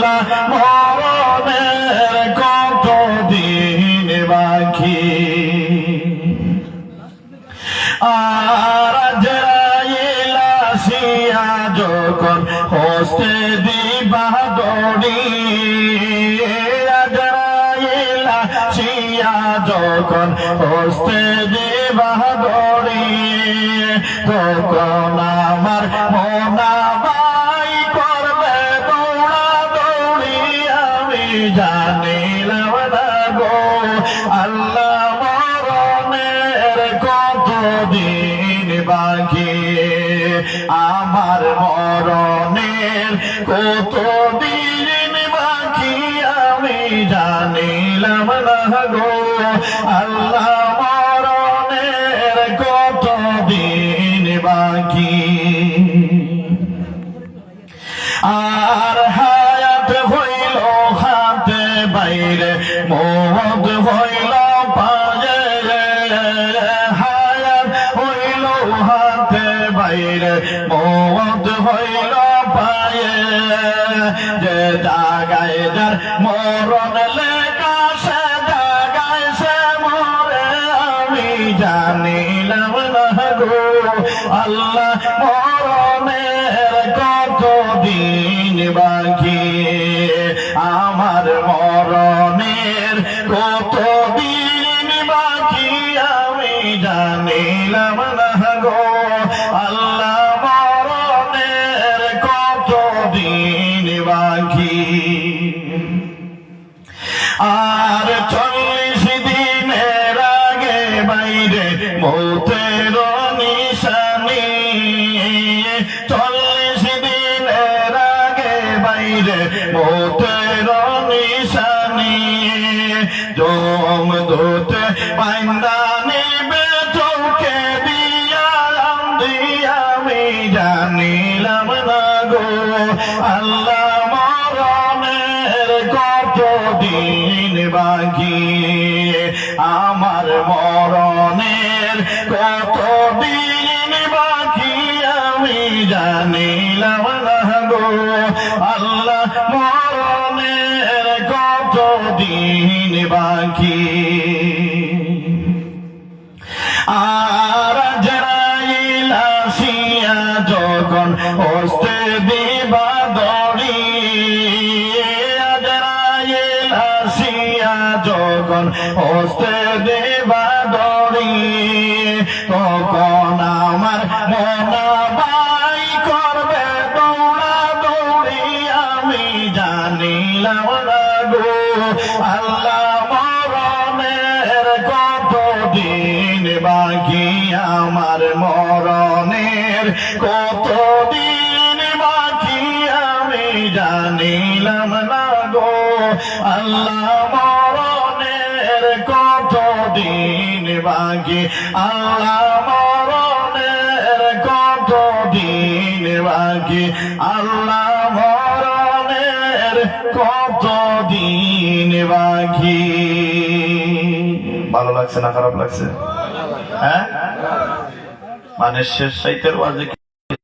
আল্লাহ মরণের কতদিন বাকি। আর আজরাইল আসিয়া যখন হস্তে দিবা দড়ি, আজরাইল আসিয়া যখন হস্তে দিবা দড়ি, তখন আমার মনাবাই করবে দৌড়া দৌড়ি। আমি জানিলাম না গো আল্লাহ মরণের কতদিন বাকি, আমার মরণের কতদিন বাকি। আমি জানিলাম না গো আল্লাহ মরণের কতদিন বাকি। আর হায়াত হইল হাতে বাইরে, মওত হইল পায়ে, হায়াত হইল হাতে বাইরে, মওত হইল পায়ে। যে জাগায় যার মরণ লেখা সে জাগায় সে মরে। আমি জানিলাম না গো আল্লাহ মরণের কতদিন বাকি, আমার মরণের কতদিন বাকি। আমি জানিলাম না গো আল্লাহ মরণের কতদিন বাকি। আর 40 দিনের আগে বাইরে মৌতের নিশানি, 40 দিনের আগে বাইরে মৌতের নিশানি। জম ধুতে পাইন্দা নিবে চৌকে দিয়া দিয়া। আমি জানিলাম না গো আল্লাহ মরণের কতদিন বাকি, আমার মরণের কতদিন বাকি। আমি জানিলাম না গো আল্লাহ মরণের কতদিন বাকি। আর আজরাইল আসিয়া যখন হস্তে দিবা দড়ি, আজরাইল আসিয়া যখন হস্তে দিবা দড়ি, তখন আমার মনাবাই করবে দৌড়া দৌড়ি। আমি জানিলাম না গো আল্লাহ মরণের কতদিন বাকি, আমার মরণের কতদিন বাকি। আমি জানিলাম না গো আল্লাহ মরণের কতদিন বাকি, আল্লাহ মরণের কতদিন বাকি, আল্লাহ মরণের কতদিন বাকি। ভালো লাগছে না খারাপ লাগছে? হ্যাঁ, মানে শেষ সাইতের ওয়াজে